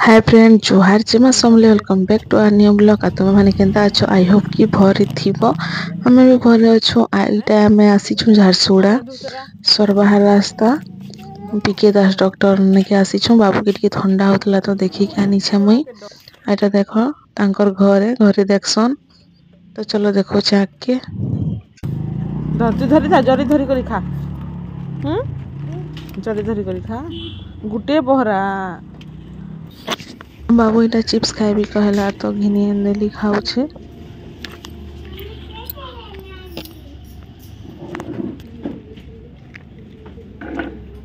हाय friend जोहार जिमा समले welcome back to our new blog आ तुम माने केनता अच्छो आई होप कि भरी थिबो हमें भी भरे अच्छो आईटा हमें आसी छु झारसुड़ा सरबाहार रास्ता पीके दास डॉक्टर ने के आसी छु बाबू के टिके ठंडा होतला तो देखि के आनी छ मुई एटा देखो तांकर घरे देखसन तो चलो देखो चाक के धरती धरी था जरी धरी करी खा जरी धरी करी खा गुटे बहरा बाबू इटा चिप्स खाइबी कहला तो घिनी देली खाऊ छे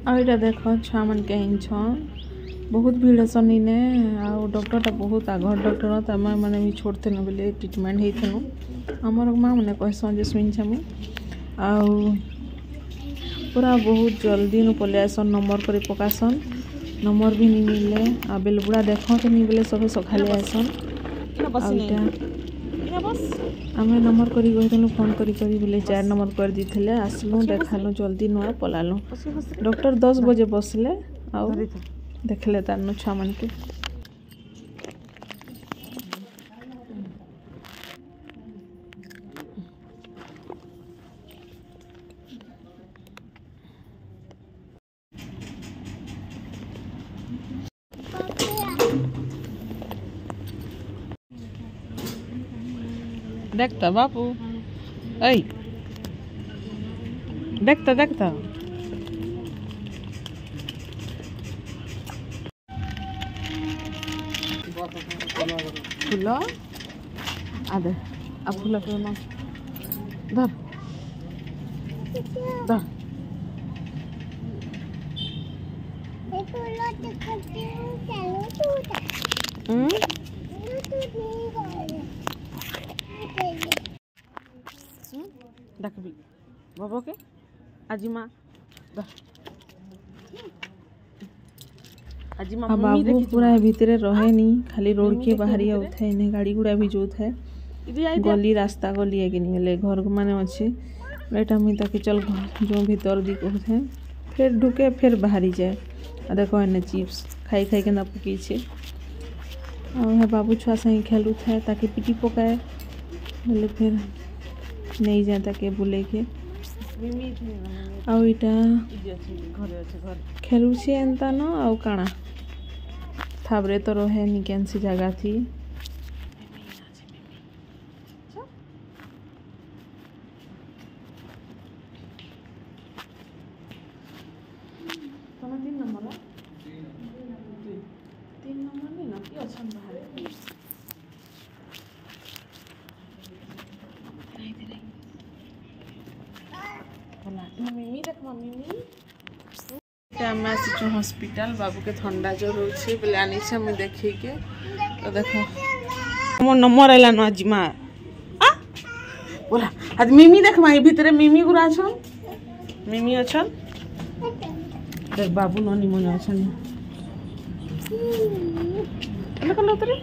आइटा देखो छुआ मन के बहुत भीड़ सनी ने आ डॉक्टर टा बहुत आगर डॉक्टर त माने भी छोड़ते न बोले ट्रीटमेंट हेथनु हमर मां मने कहसन जे सुइन छमु आ पूरा बहुत जल्दी न पले आसन नंबर करे पकासन नंबर भी नहीं मिले आ बेलबुड़ा देखो तो नहीं बोले सब सखाले आसन आमे नंबर करी गइतनु फोन करी बोले 4 नंबर कर दिथिले आसलु देखालु जल्दी न पलालु डॉक्टर 10 बजे बसले आ देखले तार छुआ मन के देखता बापू ऐ देखता फूल आदे आ फूल पे ना धर धर देखबी बाबा के आजी माँ बाबू पूरा भीतरे रहे नहीं खाली रोड के बाहर उठे इन्हें गाड़ी गुड़ा भी जो है गली रास्ता गली है कि नहीं घर माने अच्छे बेटा मुई ताकि चल जो भीतर दी कहते फिर ढुके फिर बाहरी जाए आ देखो इन्हें चिप्स खाई के ना पकई छे और बाबू छुआ से खेलू थे ताकि पिटी पकाए बोले फिर नहीं जाए ताकि बुले के आईटा खेलुछे एंता न आउ काना थाबरे तो रहे नि कैंसी जगह थी हॉस्पिटल बाबू के ठंडा जोर होछे बोले आनी छे मुई देखि के तो देखो हमर नंबर आइला न आजी मां आ बोला आज मिमी देख माई भीतरे मिमी गुरा छन मिमी अछन देख बाबू ननी मन अछन देख लो तरे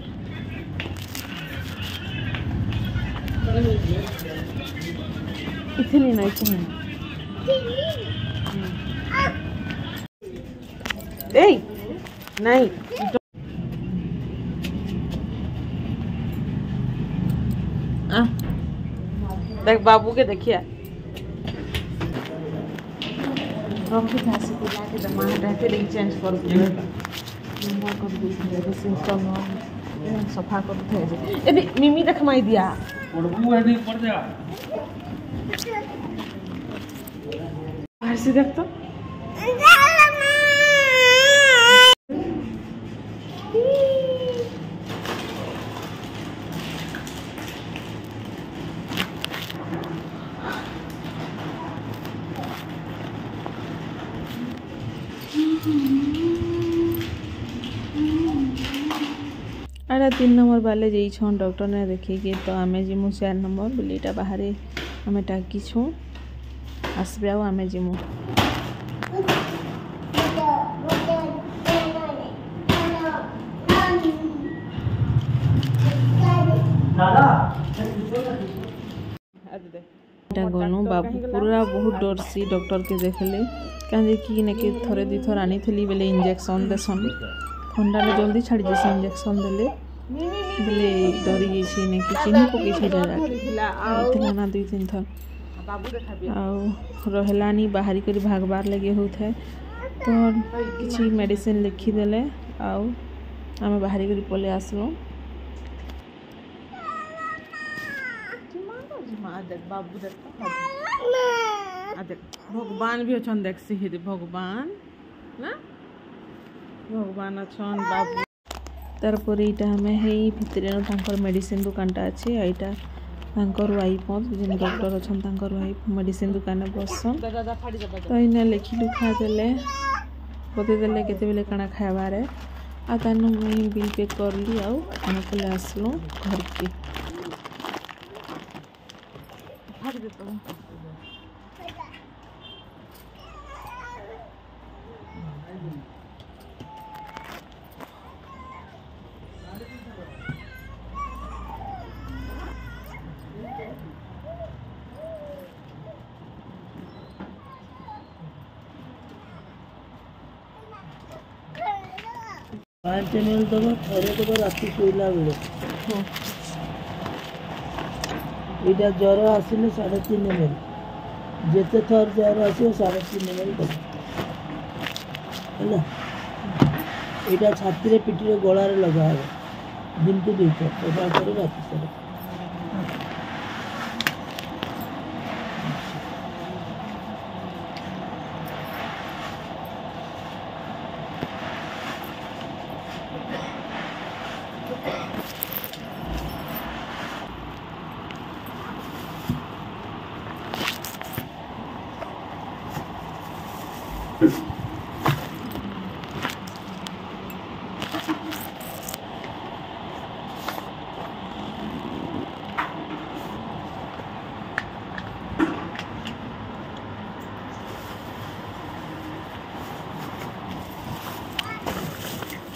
इतनी नहीं चाहिए ए नहीं देख बाबू के देखिए बाबू के हाथ से जाके दमा रहते लेकिन चेंज कर दे नंबर कर दे सिस्टम सफा कर दे ए मिमी देख माई दिया पड़बू है नहीं पड़ जा बाहर से देख तो अरे 3 नंबर वाले जाई छन डॉक्टर ने देखी के तो आमे जिमु 4 नंबर बोलीटा बाहरे हमें टाकी छु आसबे आ आमे जिमु दादा गनु बाबू पूरा बहुत डर सी डॉक्टर के देखले कहे कि ने के थरे दी थर आनी थली बेले इंजेक्शन देसन ठंडा में जल्दी छाड़ी जैसे इंजेक्शन देले बोले डरी जाइए नहीं कि चिन्ह पकई छाड़ा ना 2-3 थर आलानी बाहरी कर भागबार लगे होता है तो किसी मेडिसिन लिखिदेले आम बाहरी कर पलि आसलु भगवान भी अच्छन देख सी भगवान ना भगवान अच्छन बाबू तारपर यहाँ आम भितर मेडिसिन दुकानटा अच्छे यहाँ वाइफ जेन डॉक्टर अच्छा वाइफ मेडिसिन दुकान बसन तो इना लिखी लुखा देले बतईदे केते काଣା खाबार आन मुई बिल पे करली आम पलि आसलु घर के पाँच ml दबा थरे दबा राति शोला बेले यहाँ ज्वर आसिले 3.5 ml जिते थर ज्वर आस 3.5 ml दबा है यहाँ छाती पिटी गलार लगा दिन को 2 थर सकाल थर राति थर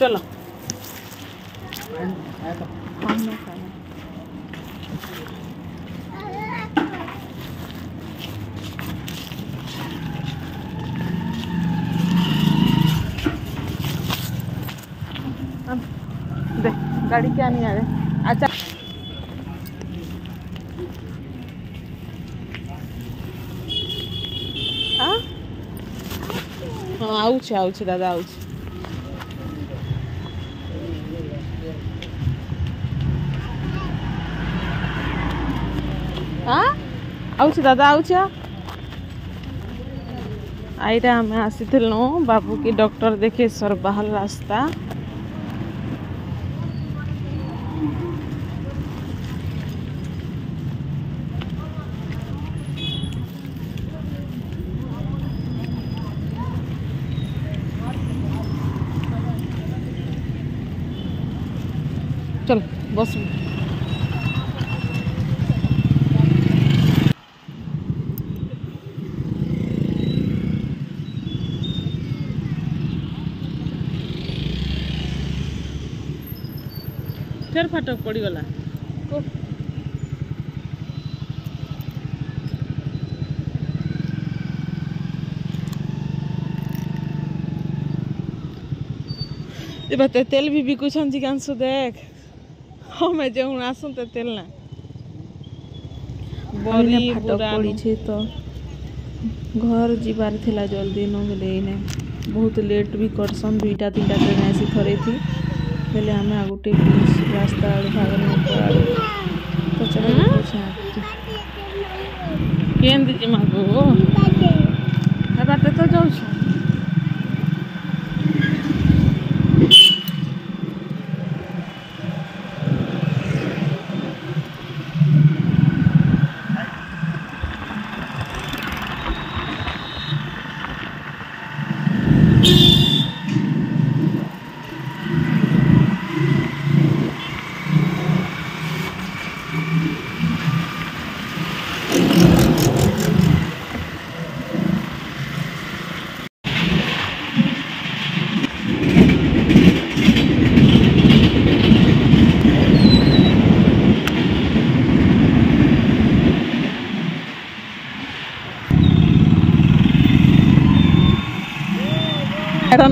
चलो दे गाड़ी क्या नहीं आ रहे अच्छा हाँ आउछ दादा आउछ आउछ दादा आउछ आईटा आम आसी बाबू की डॉक्टर देखे सर बाहर रास्ता चल बस फिर फाटक पड़गला तेल भी बिकुछन जिकांशु देख हमें जो आसुन तो तेल ना बड़ी पड़ी छे तो घर जीवार थिला जल्दी न बोले इने बहुत लेट भी करसन 2-3 ट्रेन आसी थरे थी बोले आम आ गोटे रास्ता भाग तो चलो केंदी जिमा को बाटे तो जाऊ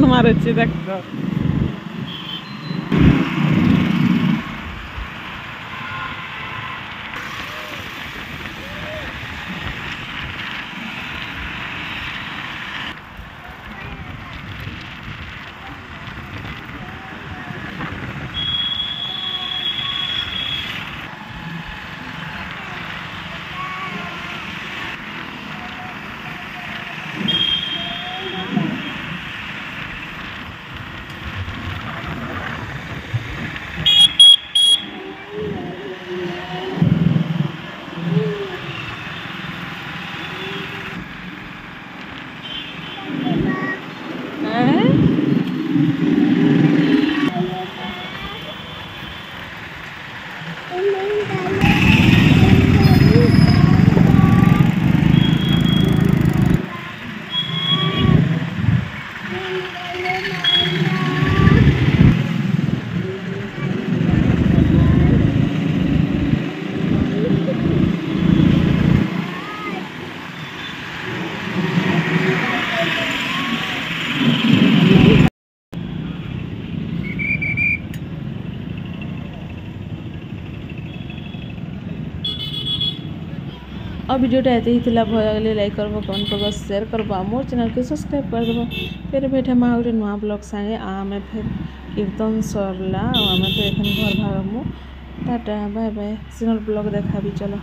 मारे देख और वीडियोटा एते ही थिला भल लागले लाइक करबो कमेंट करबो शेयर करबो मोर चैनल के सब्सक्राइब कर देबो फिर भेटे मा गोटे नुआ ब्लॉग संगे आमे फिर कीर्तन सरला आमे तो एखन घर भागमु टाटा बाय बाय सिनल ब्लॉग देखा भी चलो।